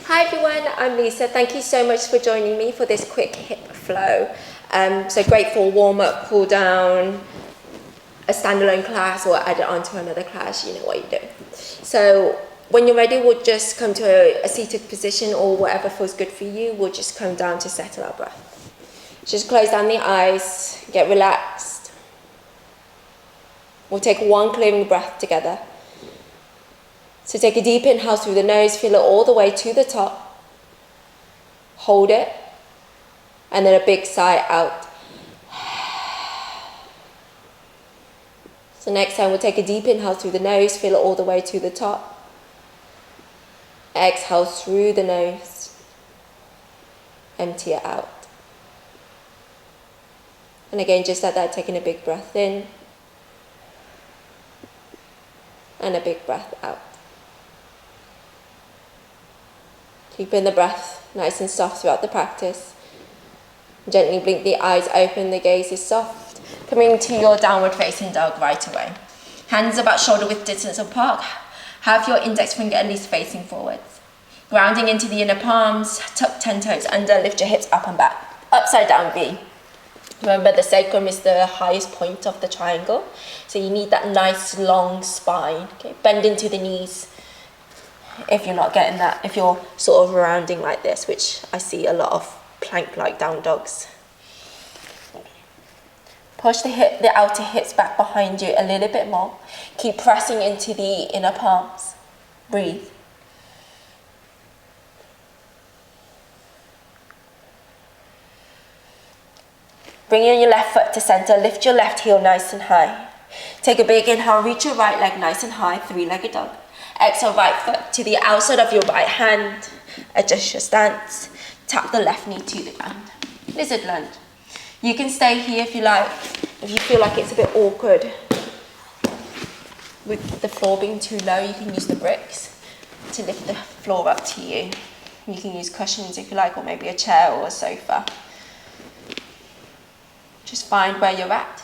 Hi everyone, I'm Lisa. Thank you so much for joining me for this quick hip flow. So great for warm up, cool down, a standalone class, or add it on to another class, you know what you do. So when you're ready, we'll just come to a seated position or whatever feels good for you. We'll just come down to settle our breath. Just close down the eyes, get relaxed. We'll take one clearing breath together. So take a deep inhale through the nose, feel it all the way to the top. Hold it, and then a big sigh out. So next time we'll take a deep inhale through the nose, feel it all the way to the top. Exhale through the nose, empty it out. And again, just like that, taking a big breath in, and a big breath out. Keeping the breath nice and soft throughout the practice. Gently blink the eyes open, the gaze is soft. Coming to your downward facing dog right away. Hands about shoulder width distance apart. Have your index finger at least facing forwards. Grounding into the inner palms, tuck 10 toes under, lift your hips up and back. Upside down V. Remember, the sacrum is the highest point of the triangle, so you need that nice long spine. Okay? Bend into the knees if you're not getting that, if you're sort of rounding like this, which I see a lot of plank-like down dogs. Push the outer hips back behind you a little bit more. Keep pressing into the inner palms. Breathe. Bring in your left foot to center, lift your left heel nice and high. Take a big inhale, reach your right leg nice and high, three-legged dog. Exhale, right foot to the outside of your right hand. Adjust your stance. Tap the left knee to the ground. Lizard lunge. You can stay here if you like. If you feel like it's a bit awkward with the floor being too low, you can use the bricks to lift the floor up to you. You can use cushions if you like, or maybe a chair or a sofa. Just find where you're at.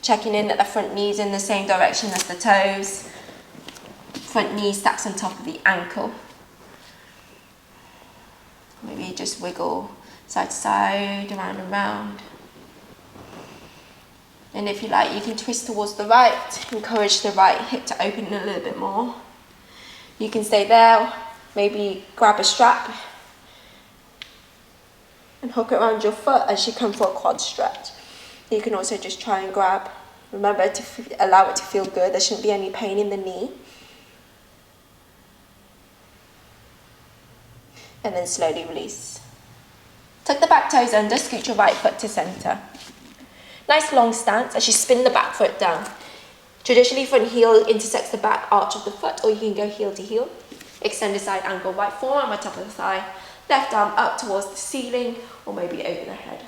Checking in that the front knee's in the same direction as the toes. Front knee stacks on top of the ankle. Maybe just wiggle side to side, around and round. And if you like, you can twist towards the right. Encourage the right hip to open a little bit more. You can stay there, maybe grab a strap and hook it around your foot as you come for a quad stretch. You can also just try and grab. Remember to allow it to feel good. There shouldn't be any pain in the knee. And then slowly release. Tuck the back toes under, scoot your right foot to center. Nice long stance as you spin the back foot down. Traditionally, front heel intersects the back arch of the foot, or you can go heel to heel. Extend the side angle, right forearm on top of the thigh, left arm up towards the ceiling, or maybe over the head.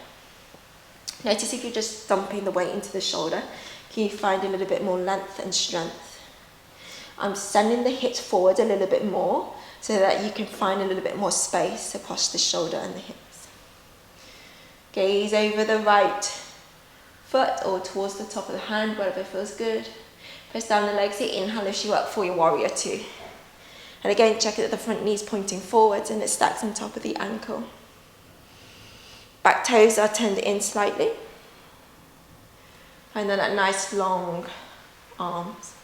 Notice if you're just dumping the weight into the shoulder, can you find a little bit more length and strength? I'm sending the hips forward a little bit more so that you can find a little bit more space across the shoulder and the hips. Gaze over the right foot or towards the top of the hand, whatever feels good. Press down the legs, the inhale lifts you up for your warrior two. And again, check that the front knee's pointing forwards and it stacks on top of the ankle. Back toes are turned in slightly. And then that nice long arms.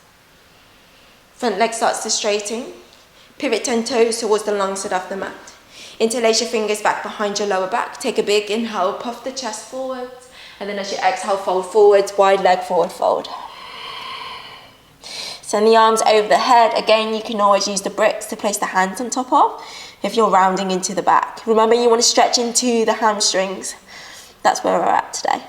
Front leg starts to straighten. Pivot 10 toes towards the long side of the mat. Interlace your fingers back behind your lower back. Take a big inhale, puff the chest forwards. And then as you exhale, fold forwards, wide leg forward fold. Send the arms over the head. Again, you can always use the bricks to place the hands on top of if you're rounding into the back. Remember, you want to stretch into the hamstrings. That's where we're at today.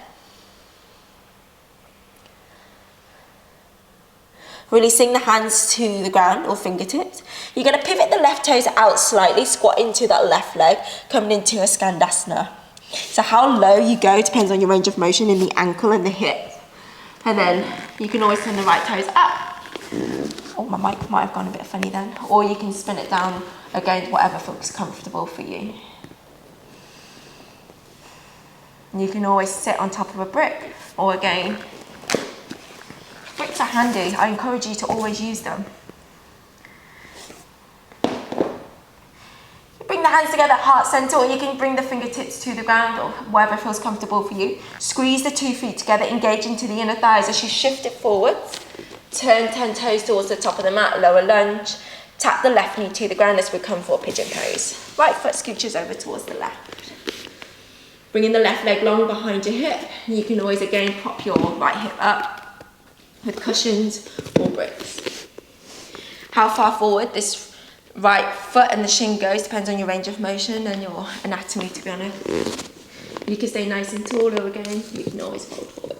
Releasing the hands to the ground or fingertips. You're going to pivot the left toes out slightly, squat into that left leg, coming into a Skandasana. So how low you go depends on your range of motion in the ankle and the hip. And then you can always turn the right toes up. Oh, my mic might have gone a bit funny then. Or you can spin it down, again, whatever feels comfortable for you. And you can always sit on top of a brick, or again, bricks are handy. I encourage you to always use them. the hands together, heart center, or you can bring the fingertips to the ground or wherever feels comfortable for you. Squeeze the 2 feet together, engage into the inner thighs as you shift it forwards. Turn 10 toes towards the top of the mat, lower lunge. Tap the left knee to the ground as we come for pigeon pose. Right foot scooches over towards the left. Bringing the left leg long behind your hip. You can always again pop your right hip up with cushions or bricks. How far forward this right foot and the shin goes depends on your range of motion and your anatomy, to be honest. You can stay nice and tall, or again, you can always fold forwards.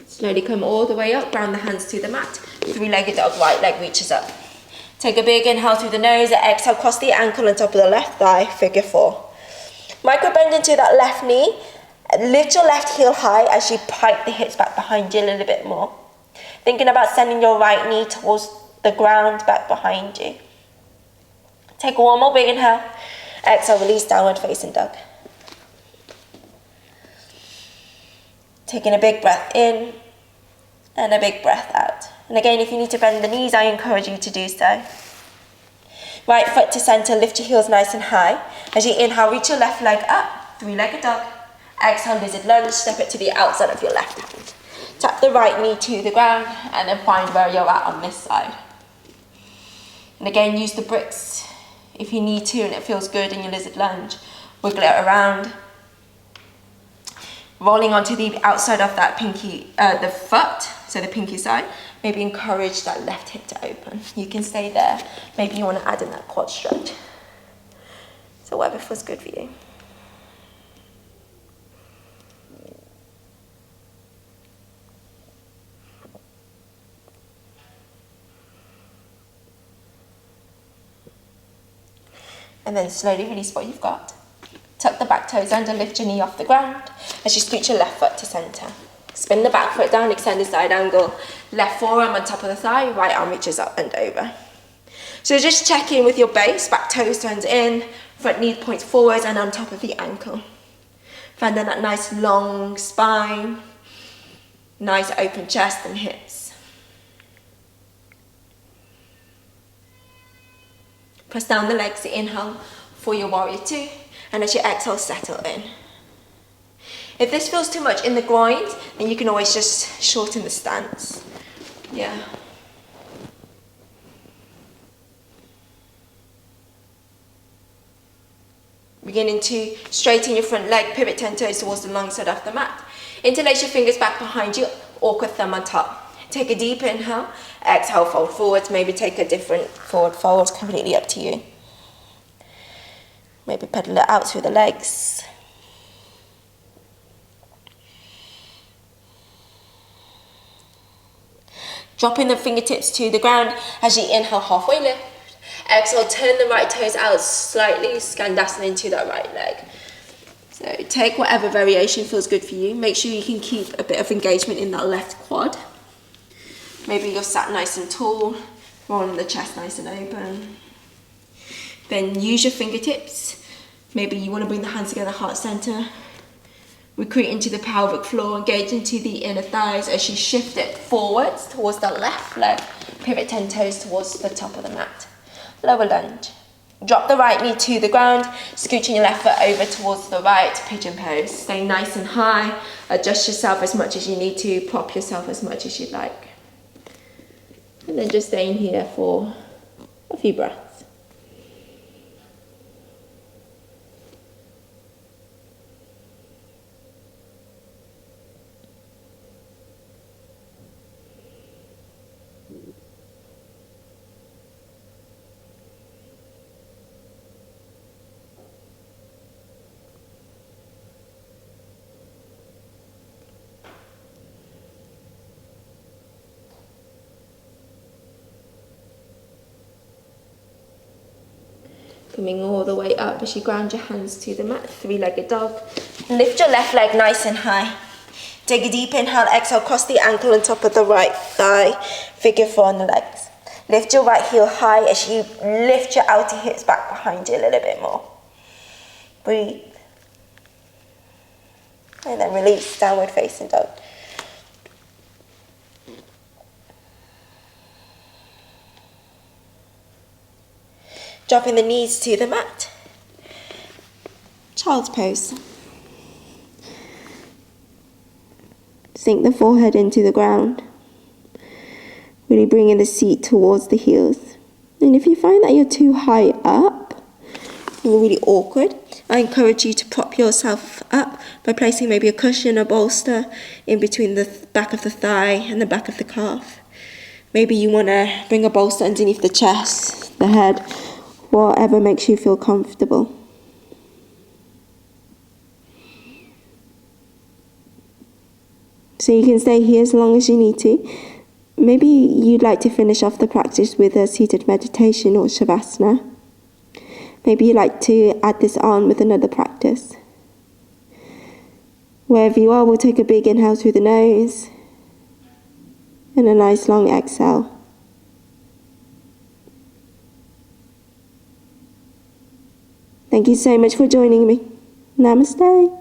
Slowly come all the way up, ground the hands to the mat. 3-legged dog, right leg reaches up. Take a big inhale through the nose, exhale, cross the ankle on top of the left thigh, figure 4. Micro bend into that left knee, lift your left heel high as you pike the hips back behind you a little bit more. Thinking about sending your right knee towards the ground back behind you. Take one more big inhale, exhale, release downward facing dog. Taking a big breath in, and a big breath out. And again, if you need to bend the knees, I encourage you to do so. Right foot to center, lift your heels nice and high. As you inhale, reach your left leg up, 3-legged dog. Exhale, lizard lunge, step it to the outside of your left hand. Tap the right knee to the ground, and then find where you're at on this side. And again, use the bricks if you need to and it feels good in your lizard lunge. Wiggle it around. Rolling onto the outside of that pinky, the foot, so the pinky side, maybe encourage that left hip to open. You can stay there. Maybe you want to add in that quad stretch. So whatever feels good for you. And then slowly release what you've got. Tuck the back toes under, lift your knee off the ground as you scoot your left foot to center. Spin the back foot down, extend the side angle. Left forearm on top of the thigh, right arm reaches up and over. So just check in with your base, back toes turns in, front knee points forwards and on top of the ankle. Find that nice long spine, nice open chest and hips. Press down the legs, inhale for your warrior 2. And as you exhale, settle in. If this feels too much in the groins, then you can always just shorten the stance. Yeah. Beginning to straighten your front leg, pivot 10 toes towards the long side of the mat. Interlace your fingers back behind you, awkward thumb on top. Take a deep inhale, exhale, fold forwards, maybe take a different forward fold, completely up to you. Maybe pedal it out through the legs. Dropping the fingertips to the ground as you inhale, halfway lift. Exhale, turn the right toes out slightly, Skandasana into that right leg. So take whatever variation feels good for you. Make sure you can keep a bit of engagement in that left quad. Maybe you're sat nice and tall, rolling the chest nice and open. Then use your fingertips. Maybe you want to bring the hands together, heart center. Recruit into the pelvic floor, engage into the inner thighs as you shift it forwards towards the left leg. Pivot 10 toes towards the top of the mat. Lower lunge. Drop the right knee to the ground, scooching your left foot over towards the right, pigeon pose. Stay nice and high, adjust yourself as much as you need to, prop yourself as much as you'd like. And then just staying here for a few breaths. coming all the way up as you ground your hands to the mat, three-legged dog. Lift your left leg nice and high. Take a deep inhale, exhale, cross the ankle on top of the right thigh, figure four on the legs. Lift your right heel high as you lift your outer hips back behind you a little bit more. Breathe. And then release, downward facing dog. Dropping the knees to the mat. Child's pose. Sink the forehead into the ground. Really bringing the seat towards the heels. And if you find that you're too high up, and you're really awkward, I encourage you to prop yourself up by placing maybe a cushion or bolster in between the back of the thigh and the back of the calf. Maybe you want to bring a bolster underneath the chest, the head, whatever makes you feel comfortable. So you can stay here as long as you need to. Maybe you'd like to finish off the practice with a seated meditation or shavasana. Maybe you'd like to add this on with another practice. Wherever you are, we'll take a big inhale through the nose and a nice long exhale. Thank you so much for joining me. Namaste.